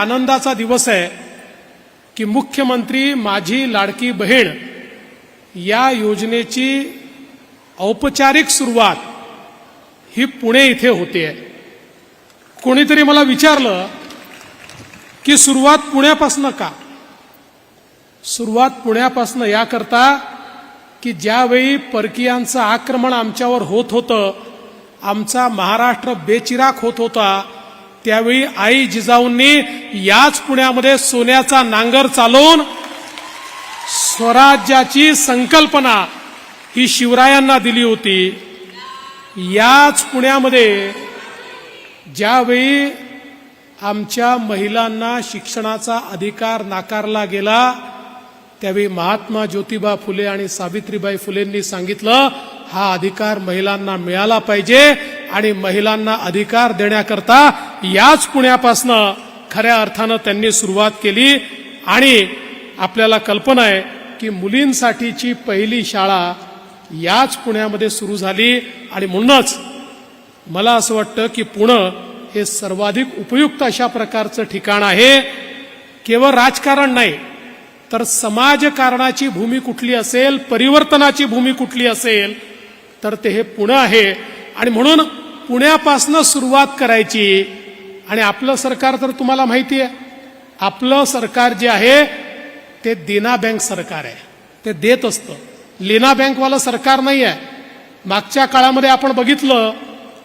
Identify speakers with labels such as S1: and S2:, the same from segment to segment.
S1: आनंदाचा दिवस आहे की मुख्यमंत्री माझी लाडकी बहीण या योजनेची औपचारिक सुरुवात ही पुणे इथे होते आहे. कोणीतरी मला विचारलं की सुरुवात पुण्यापासून का? सुरुवात पुण्यापासून याकरता की ज्यावेळी परकीयांचं आक्रमण आमच्यावर होत होतं, आमचा महाराष्ट्र बेचिराख होत होता, त्यावेळी आई जिजाऊंनी याच पुण्यामध्ये सोन्याचा नांगर चालवून स्वराज्याची संकल्पना ही शिवरायांना दिली होती. याच पुण्यामध्ये ज्यावेळी आमच्या महिलांना शिक्षणाचा अधिकार नाकारला गेला, त्यावेळी महात्मा ज्योतिबा फुले आणि सावित्रीबाई फुलेंनी सांगितलं हा अधिकार महिलांना मिळाला पाहिजे आणि महिलांना अधिकार देण्याकरता याच पुण्यापासनं खऱ्या अर्थानं त्यांनी सुरुवात केली. आणि आपल्याला कल्पना आहे की मुलींसाठीची पहिली शाळा याच पुण्यामध्ये सुरू झाली. आणि म्हणूनच मला असं वाटतं की पुणे हे सर्वाधिक उपयुक्त अशा प्रकारचं ठिकाण आहे. केवळ राजकारण नाही तर समाजकारणाची भूमी कुठली असेल, परिवर्तनाची भूमी कुठली असेल तर ते हे पुणे आहे. आणि म्हणून पुण्यापासून सुरुवात करायची. आणि आपलं सरकार तर तुम्हाला माहिती आहे, आपलं सरकार जे आहे ते देना बँक सरकार आहे, ते देत असतं. लेना बँकवालं सरकार नाही आहे. मागच्या काळामध्ये आपण बघितलं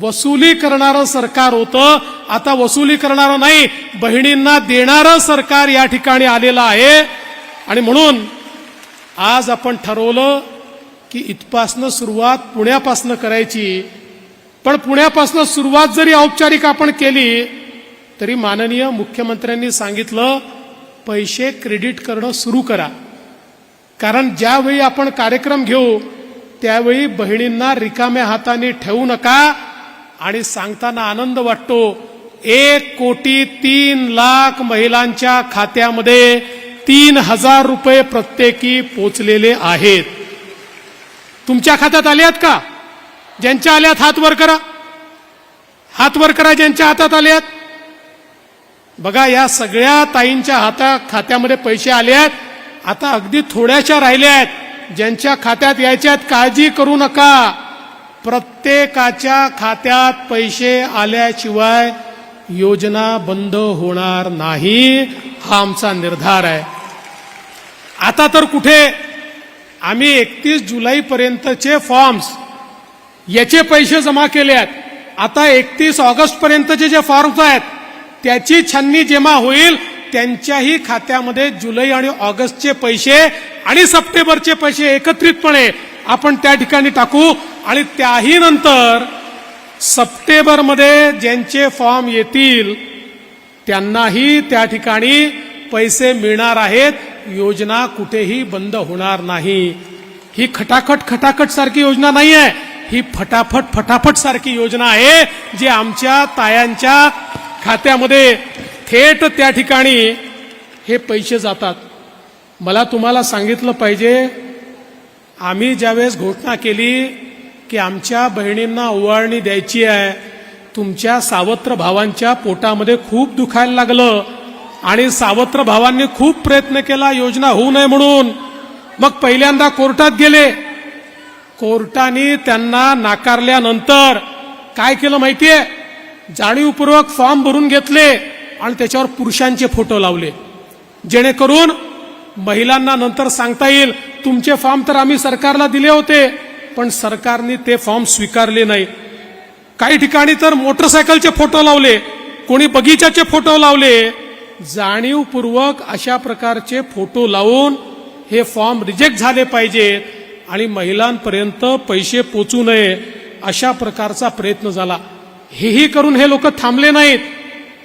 S1: वसुली करणारं सरकार होतं, आता वसुली करणारं नाही, बहिणींना देणारं सरकार या ठिकाणी आलेलं आहे. आणि म्हणून आज आपण ठरवलं की इथपासनं सुरुवात पुण्यापासनं करायची. पण पुण्यापासनं सुरुवात जरी औपचारिक आपण केली तरी माननीय मुख्यमंत्र्यांनी सांगितलं पैसे क्रेडिट करणं सुरू करा. कारण ज्यावेळी आपण कार्यक्रम घेऊ त्यावेळी बहिणींना रिकाम्या हाताने ठेवू नका. आणि सांगताना आनंद वाटतो 1,03,00,000 महिलांच्या खात्यामध्ये 3,000 रुपये प्रत्येकी पोचलेले आहेत. तुमच्या खात्यात आले आहेत का? ज्यांच्या आल्यात हात वर करा, हात वर करा ज्यांच्या हातात आले आहेत. बघा या सगळ्या ताईंच्या खात्यामध्ये पैसे आले आहेत. आता अगदी थोड्याशा राहिल्या आहेत ज्यांच्या खात्यात यायच्या आहेत. काळजी करू नका, प्रत्येकाच्या खात्यात पैसे आल्याशिवाय योजना बंद होणार नाही, हा आमचा निर्धार आहे. आता तर कुठे आम्ही 31 जुलैपर्यंतचे फॉर्म्स याचे पैसे जमा केले आहेत. आता 31 ऑगस्ट पर्यंतचे जे फॉर्म्स आहेत त्याची छाननी जेव्हा होईल त्यांच्याही खात्यामध्ये जुलै आणि ऑगस्टचे पैसे आणि सप्टेंबरचे पैसे एकत्रितपणे आपण त्या ठिकाणी टाकू. आणि त्याही नंतर सप्टेंबरमध्ये ज्यांचे फॉर्म येतील त्यांनाही त्या ठिकाणी पैसे मिळणार आहेत. योजना कुठेही बंद होणार नाही. ही खटाखट सारखी योजना नाही आहे, ही फटाफट सारखी योजना आहे जी आमच्या तायांच्या खात्यामध्ये थेट त्या ठिकाणी हे पैसे जातात. मला तुम्हाला सांगितलं पाहिजे, आम्ही ज्यावेळेस घोषणा केली की आमच्या बहिणींना ओवाळणी द्यायची आहे, तुमच्या सावत्र भावांच्या पोटामध्ये खूप दुखायला लागलं आणि सावत्र भावांनी खूप प्रयत्न केला योजना होऊ नये म्हणून. मग पहिल्यांदा कोर्टात गेले, कोर्टाने त्यांना नाकारल्यानंतर काय केलं माहितीये, जाणीवपूर्वक फॉर्म भरून घेतले आणि त्याच्यावर पुरुषांचे फोटो लावले, जेणेकरून महिलांना नंतर सांगता येईल तुमचे फॉर्म तर आम्ही सरकारला दिले होते पण सरकारने ते फॉर्म स्वीकारले नाही. काही ठिकाणी तर मोटरसायकलचे फोटो लावले, कोणी बगीचाचे फोटो लावले. जाणीवपूर्वक अशा प्रकारचे फोटो लावून हे फॉर्म रिजेक्ट झाले पाहिजेत आणि महिलांपर्यंत पैसे पोचू नये अशा प्रकारचा प्रयत्न झाला. हेही करून हे लोक थांबले नाहीत.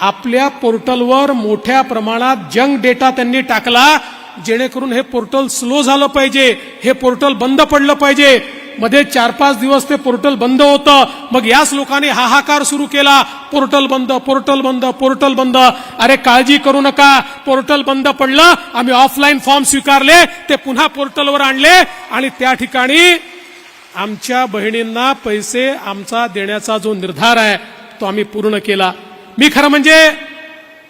S1: आपल्या पोर्टलवर मोठ्या प्रमाणात जंक डेटा त्यांनी टाकला, जेणेकरून हे पोर्टल स्लो झालं पाहिजे, हे पोर्टल बंद पडलं पाहिजे. मध्ये 4-5 दिवस ते पोर्टल बंद होतं. मग याच लोकांनी हाहाकार सुरू केला, पोर्टल बंद, पोर्टल बंद, पोर्टल बंद. अरे काळजी करू नका, पोर्टल बंद पडलं, आम्ही ऑफलाईन फॉर्म स्वीकारले, ते पुन्हा पोर्टलवर आणले आणि त्या ठिकाणी आमच्या बहिणींना पैसे आमचा देण्याचा जो निर्धार आहे तो आम्ही पूर्ण केला. मी खरं म्हणजे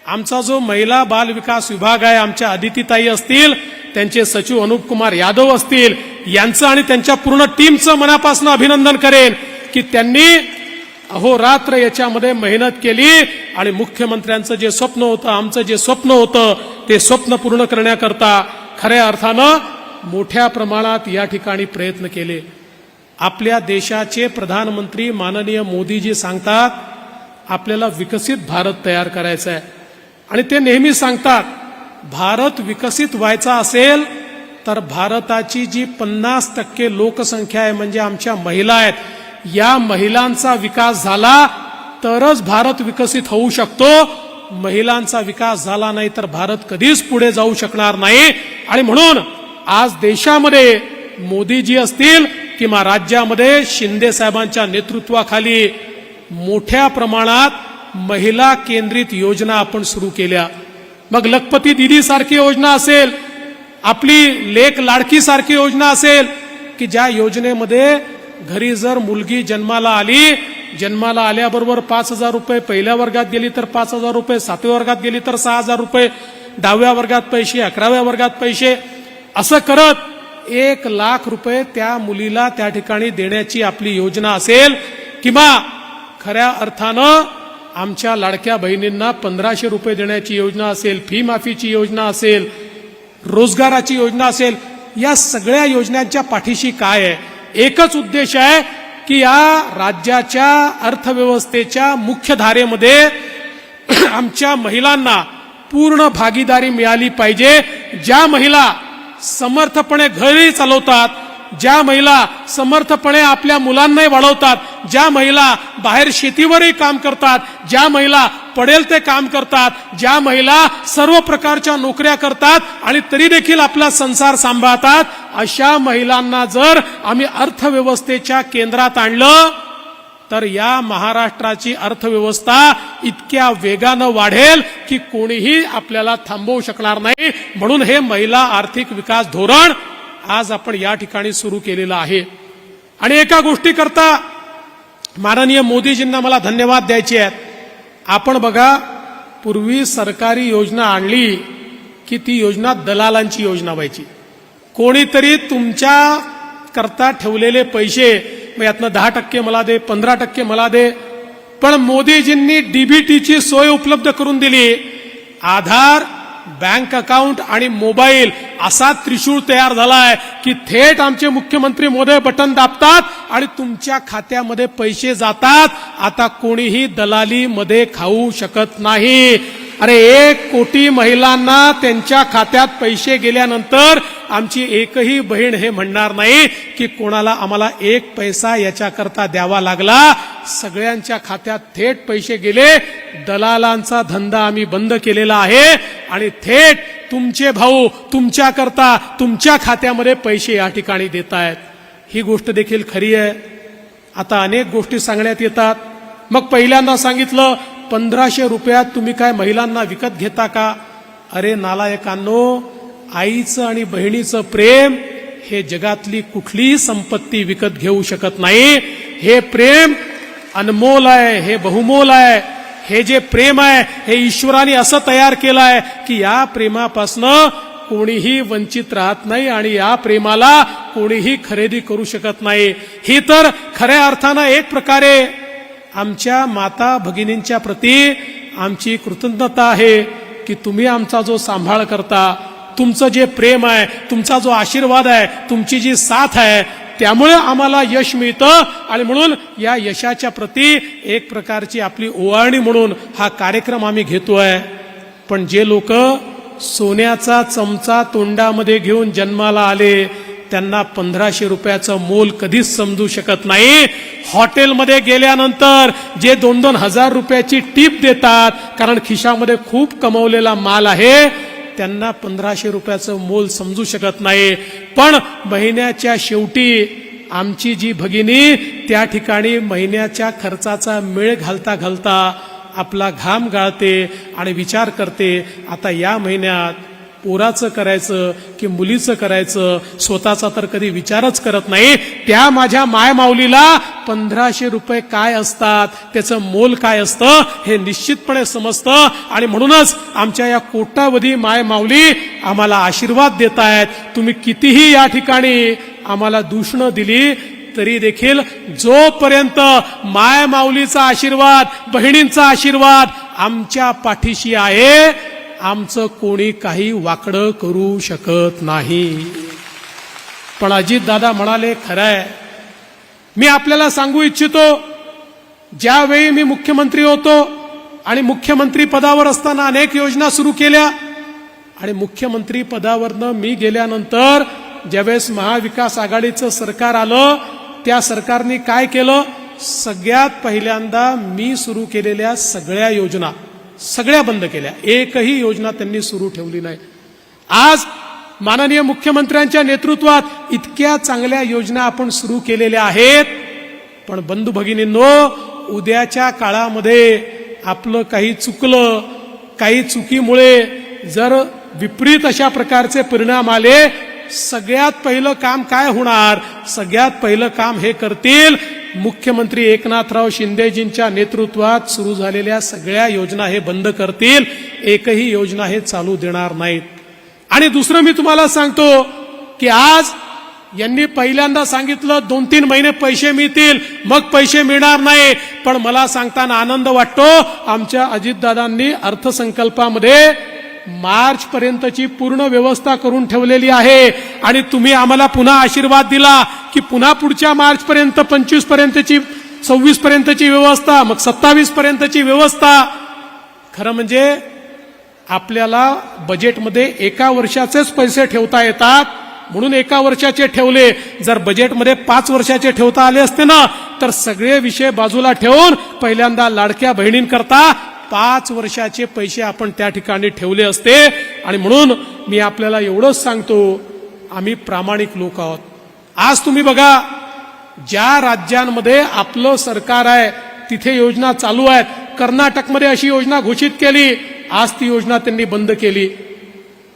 S1: आमचा जो महिला बाल विकास विभाग आहे, आमच्या अदितीताई असतील, त्यांचे सचिव अनुप कुमार यादव असतील, यांचं आणि त्यांच्या पूर्ण टीमचं मनापासून अभिनंदन करेन की त्यांनी अहोरात्र याच्यामध्ये मेहनत केली आणि मुख्यमंत्र्यांचं जे स्वप्न होतं, आमचं जे स्वप्न होतं, ते स्वप्न पूर्ण करण्याकरता खऱ्या अर्थानं मोठ्या प्रमाणात या ठिकाणी प्रयत्न केले. आपल्या देशाचे प्रधानमंत्री माननीय मोदीजी सांगतात आपल्याला विकसित भारत तयार करायचा आहे आणि ते नेहमी सांगतात भारत विकसित व्हायचा असेल तर भारताची जी 50% लोकसंख्या आहे म्हणजे आमच्या महिला आहेत, या महिलांचा विकास झाला तरच भारत विकसित होऊ शकतो. महिलांचा विकास झाला नाही तर भारत कधीच पुढे जाऊ शकणार नाही. आणि म्हणून आज देशामध्ये मोदीजी असतील किंवा राज्यामध्ये शिंदे साहेबांच्या नेतृत्वाखाली मोठ्या प्रमाणात महिला केंद्रित योजना आपण सुरू केल्या. मग लखपती दिदी सारखी योजना असेल, आपली लेक लाडकी सारखी योजना असेल की ज्या योजनेमध्ये घरी जर मुलगी जन्माला आल्याबरोबर 5,000 रुपये, पहिल्या वर्गात गेली तर 5,000 रुपये, 7व्या वर्गात गेली तर 6,000 रुपये, 10व्या वर्गात पैसे, 11व्या वर्गात पैसे, असं करत 1,00,000 रुपये त्या मुलीला त्या ठिकाणी देण्याची आपली योजना असेल किंवा खऱ्या अर्थानं आमच्या लाडक्या बहिणींना 1,500 रुपये देण्याची योजना असेल, फी माफीची योजना असेल, रोजगाराची योजना असेल, या सगळ्या योजनांच्या पाठीशी काय आहे? एकच उद्देश आहे की या राज्याच्या अर्थव्यवस्थेच्या मुख्य धारेमध्ये आमच्या महिलांना पूर्ण भागीदारी मिळाली पाहिजे. ज्या महिला समर्थपणे घरी चालवतात, ज्या महिला समर्थपणे आपल्या मुलांनाही वाढवतात, ज्या महिला बाहेर शेतीवरही काम करतात, ज्या महिला पडेल ते काम करतात, ज्या महिला सर्व प्रकारच्या नोकऱ्या करतात आणि तरी देखील आपला संसार सांभाळतात, अशा महिलांना जर आम्ही अर्थव्यवस्थेच्या केंद्रात आणलं तर या महाराष्ट्राची अर्थव्यवस्था इतक्या वेगानं वाढेल की कोणीही आपल्याला थांबवू शकणार नाही. म्हणून हे महिला आर्थिक विकास धोरण आज आपण या ठिकाणी सुरू केलेलं आहे. आणि एका गोष्टीकरता माननीय मोदीजींना मला धन्यवाद द्यायचे आहेत. आपण बघा, पूर्वी सरकारी योजना आणली की ती योजना दलालांची योजना व्हायची. कोणीतरी तुमच्या करता ठेवलेले पैसे, मग यातनं 10% मला दे, 15% मला दे. पण मोदीजींनी डीबीटीची सोय उपलब्ध करून दिली. आधार, बँक अकाउंट आणि मोबाईल असा त्रिशूळ तयार झालाय की थेट आमचे मुख्यमंत्री महोदय बटन दाबतात आणि तुमच्या खात्यामध्ये पैसे जातात. आता कोणीही दलालीमध्ये खाऊ शकत नाही. अरे 1 कोटी महिलांना त्यांच्या खात्यात पैसे गेल्यानंतर आमची एकही बहीण हे म्हणणार नाही की कोणाला आम्हाला 1 पैसा याच्याकरता द्यावा लागला. सगळ्यांच्या खात्यात थेट पैसे गेले. दलालांचा धंदा आम्ही बंद केलेला आहे आणि थेट तुमचे भाऊ तुमच्याकरता तुमच्या खात्यामध्ये पैसे या ठिकाणी देत आहेत. ही गोष्ट देखील खरी आहे. आता अनेक गोष्टी सांगण्यात येतात. मग पहिल्यांदा सांगितलं 1,500 रुपयात तुम्ही काय महिलांना विकत घेता का? अरे नालायकांनो, आईचं आणि बहिणीचं प्रेम हे जगातली कुठलीही संपत्ती विकत घेऊ शकत नाही. हे प्रेम अनमोल आहे, हे बहुमोल आहे. हे जे प्रेम आहे हे ईश्वराने असं तयार केलं आहे की या प्रेमापासनं कोणीही वंचित राहत नाही आणि या प्रेमाला कोणीही खरेदी करू शकत नाही. ही तर खऱ्या अर्थानं एक प्रकारे आमच्या माता भगिनींच्या प्रती आमची कृतज्ञता आहे की तुम्ही आमचा जो सांभाळ करता, तुमचं जे प्रेम आहे, तुमचा जो आशीर्वाद आहे, तुमची जी साथ आहे, त्यामुळे आम्हाला यश मिळतं. आणि म्हणून या यशाच्या प्रती एक प्रकारची आपली ओवाळणी म्हणून हा कार्यक्रम आम्ही घेतोय. पण जे लोक सोन्याचा चमचा तोंडामध्ये घेऊन जन्माला आले त्यांना 1,500 रुपयाचं मोल कधीच समजू शकत नाही. हॉटेलमध्ये गेल्यानंतर जे 2-2 हजार रुपयाची टीप देतात कारण खिशामध्ये खूप कमवलेला माल आहे, त्यांना 1,500 रुपयाचं मोल समजू शकत नाही. पण महिन्याच्या शेवटी आमची जी भगिनी त्या ठिकाणी महिन्याच्या खर्चाचा मेळ घालता घालता आपला घाम गाळते आणि विचार करते आता या महिन्यात पोराचं करायचं की मुलीचं करायचं, स्वतःचा तर कधी विचारच करत नाही. त्या माझ्या मायमाऊलीला 1500 रुपये काय असतात, त्याचं मोल काय असतं हे निश्चितपणे समजतं. आणि म्हणूनच आमच्या या कोट्यावधी मायमाऊली आम्हाला आशीर्वाद देत आहेत. तुम्ही कितीही या ठिकाणी आम्हाला दूषणं दिली तरी देखील जोपर्यंत माय माऊलीचा आशीर्वाद, बहिणींचा आशीर्वाद आमच्या पाठीशी आहे, आमचं कोणी काही वाकडं करू शकत नाही. पण अजितदादा म्हणाले, खरंय, मी आपल्याला सांगू इच्छितो, ज्यावेळी मी मुख्यमंत्री होतो आणि मुख्यमंत्री पदावर असताना अनेक योजना सुरू केल्या, आणि मुख्यमंत्री पदावरनं मी गेल्यानंतर ज्यावेळेस महाविकास आघाडीचं सरकार आलं, त्या सरकारने काय केलं, सगळ्यात पहिल्यांदा मी सुरू केलेल्या सगळ्या योजना सगळ्या बंद केल्या. एकही योजना त्यांनी सुरू ठेवली नाही. आज माननीय मुख्यमंत्र्यांच्या नेतृत्वात इतक्या चांगल्या योजना आपण सुरू केलेल्या आहेत. पण बंधू भगिनींनो, उद्याच्या काळामध्ये आपलं काही चुकलं, काही चुकीमुळे जर विपरीत अशा प्रकारचे परिणाम आले, सगळ्यात पहिलं काम काय होणार, सगळ्यात पहिलं काम हे करतील मुख्यमंत्री एकनाथराव शिंदेजींच्या नेतृत्वात सुरू झालेल्या सगळ्या योजना हे बंद करतील. एकही योजना हे चालू देणार नाहीत. आणि दुसरं मी तुम्हाला सांगतो की आज यांनी पहिल्यांदा सांगितलं 2-3 महिने पैसे मिळतील, मग पैसे मिळणार नाही. पण मला सांगताना आनंद वाटतो, आमच्या अजितदादांनी अर्थसंकल्पामध्ये मार्च पर्यंतची पूर्ण व्यवस्था करून ठेवलेली आहे. आणि तुम्ही आम्हाला पुन्हा आशीर्वाद दिला की पुन्हा पुढच्या मार्च पर्यंत, 25 पर्यंतची, 26 पर्यंतची व्यवस्था, मग 27 पर्यंतची व्यवस्था. खरं म्हणजे आपल्याला बजेटमध्ये एका वर्षाचेच पैसे ठेवता येतात, म्हणून एका वर्षाचे ठेवले. जर बजेटमध्ये 5 वर्षाचे ठेवता आले असते ना, तर सगळे विषय बाजूला ठेवून पहिल्यांदा लाडक्या बहिणींकरता 5 वर्षाचे पैसे आपण त्या ठिकाणी ठेवले असते. आणि म्हणून मी आपल्याला एवढंच सांगतो, आम्ही प्रामाणिक लोक आहोत. आज तुम्ही बघा, ज्या राज्यांमध्ये आपलं सरकार आहे तिथे योजना चालू आहेत. कर्नाटकमध्ये अशी योजना घोषित केली, आज ती योजना त्यांनी बंद केली.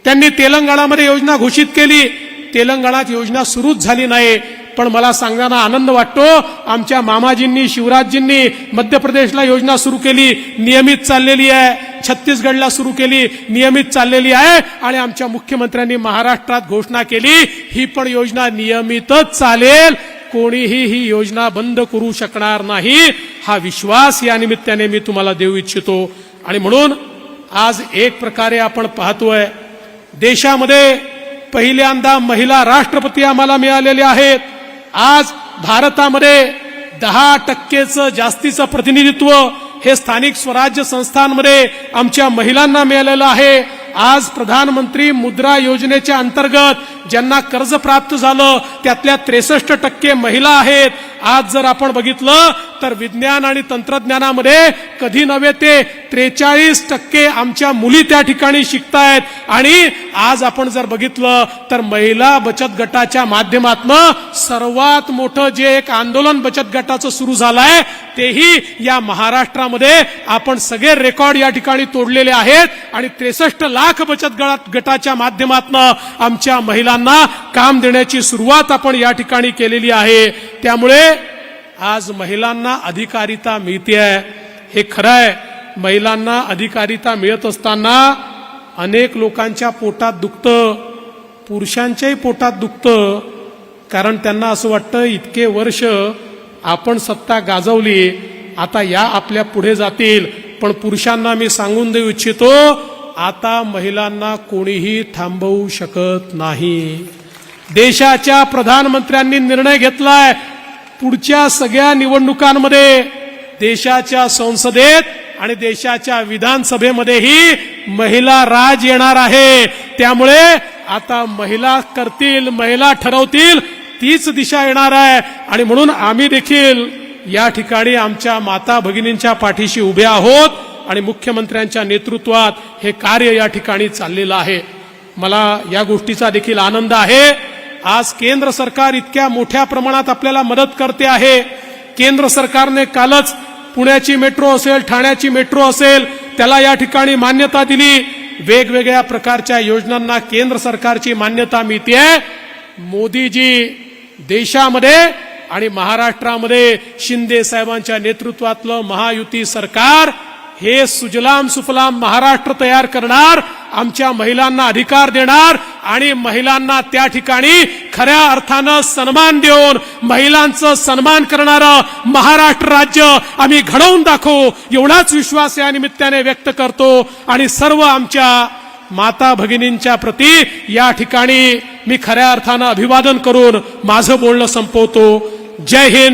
S1: त्यांनी तेलंगणामध्ये योजना घोषित केली, तेलंगणात योजना सुरूच झाली नाही. पण मला सांगताना आनंद वाटतो, आमच्या मामाजींनी, शिवराजजींनी मध्य प्रदेशला योजना सुरू केली, नियमित चाललेली आहे. छत्तीसगडला सुरू केली, नियमित चाललेली आहे. आणि आमच्या मुख्यमंत्र्यांनी महाराष्ट्रात घोषणा केली, ही पण योजना नियमितच चालेल, कोणीही ही योजना बंद करू शकणार नाही. हा विश्वास या निमित्ताने मी तुम्हाला देऊ इच्छितो. आणि म्हणून आज एक प्रकारे आपण पाहतोय, देशामध्ये पहिल्यांदा महिला राष्ट्रपती आम्हाला मिळालेले आहेत. आज भारतामध्ये 10% जास्तीचं प्रतिनिधित्व हे स्थानिक स्वराज्य संस्थांमध्ये आमच्या महिलांना मिळालेलं आहे. आज प्रधानमंत्री मुद्रा योजनेच्या अंतर्गत ज्यांना कर्ज प्राप्त झालं त्यातल्या 63% महिला आहेत. आज जर आपण बघितलं तर विज्ञान आणि तंत्रज्ञानामध्ये कधी नव्हे ते 43% आमच्या मुली त्या ठिकाणी शिकतायत. आणि आज आपण जर बघितलं तर महिला बचत गटाच्या माध्यमातून सर्वात मोठं जे एक आंदोलन बचत गटाचं सुरू झालंय, तेही या महाराष्ट्रामध्ये आपण सगळे रेकॉर्ड या ठिकाणी तोडलेले आहेत. आणि 63 लाख बचत गटाच्या माध्यमातून आमच्या महिलांना काम देण्याची सुरुवात आपण या ठिकाणी केलेली आहे. त्यामुळे आज महिलांना अधिकारिता मिळते, हे खरं आहे. महिलांना अधिकारिता मिळत असताना अनेक लोकांच्या पोटात दुखतं, पुरुषांच्याही पोटात दुखतं. कारण त्यांना असं वाटतं, इतके वर्ष आपण सत्ता गाजवली, आता या आपल्या पुढे जातील. पण पुरुषांना मी सांगून देऊ इच्छितो, आता महिलांना कोणीही थांबवू शकत नाही. देशाच्या प्रधानमंत्र्यांनी निर्णय घेतलाय, पुढच्या सगळ्या निवडणुकांमध्ये देशाच्या संसदेत आणि देशाच्या विधानसभेमध्येही महिला राज येणार आहे. त्यामुळे आता महिला करतील, महिला ठरवतील, तीच दिशा येणार आहे. आणि म्हणून आम्ही देखील या ठिकाणी आमच्या माता भगिनींच्या पाठीशी उभे आहोत. आणि मुख्यमंत्र्यांच्या नेतृत्वात हे कार्य या ठिकाणी चाललेलं आहे. मला या गोष्टीचा देखील आनंद आहे. आज केंद्र सरकार इतक्या मोठ्या प्रमाणात आपल्याला मदत करते आहे. केंद्र सरकारने कालच पुण्याची मेट्रो असेल, ठाण्याची मेट्रो असेल, त्याला या ठिकाणी मान्यता दिली. वेगवेगळ्या प्रकारच्या योजनांना केंद्र सरकारची मान्यता मिळते. मोदीजी देशामध्ये आणि महाराष्ट्रामध्ये शिंदे साहेबांच्या नेतृत्वातलं महायुती सरकार हे सुजलाम सुफलाम महाराष्ट्र तयार करणार, आमच्या महिलांना अधिकार देणार आणि महिलांना त्या ठिकाणी खऱ्या अर्थानं सन्मान देऊन महिलांचं सन्मान करणारं महाराष्ट्र राज्य आम्ही घडवून दाखवू, एवढाच विश्वास या निमित्ताने व्यक्त करतो. आणि सर्व आमच्या माता भगिनींच्या प्रती या ठिकाणी मी खऱ्या अर्थानं अभिवादन करून माझं बोलणं संपवतो. जय हिंद.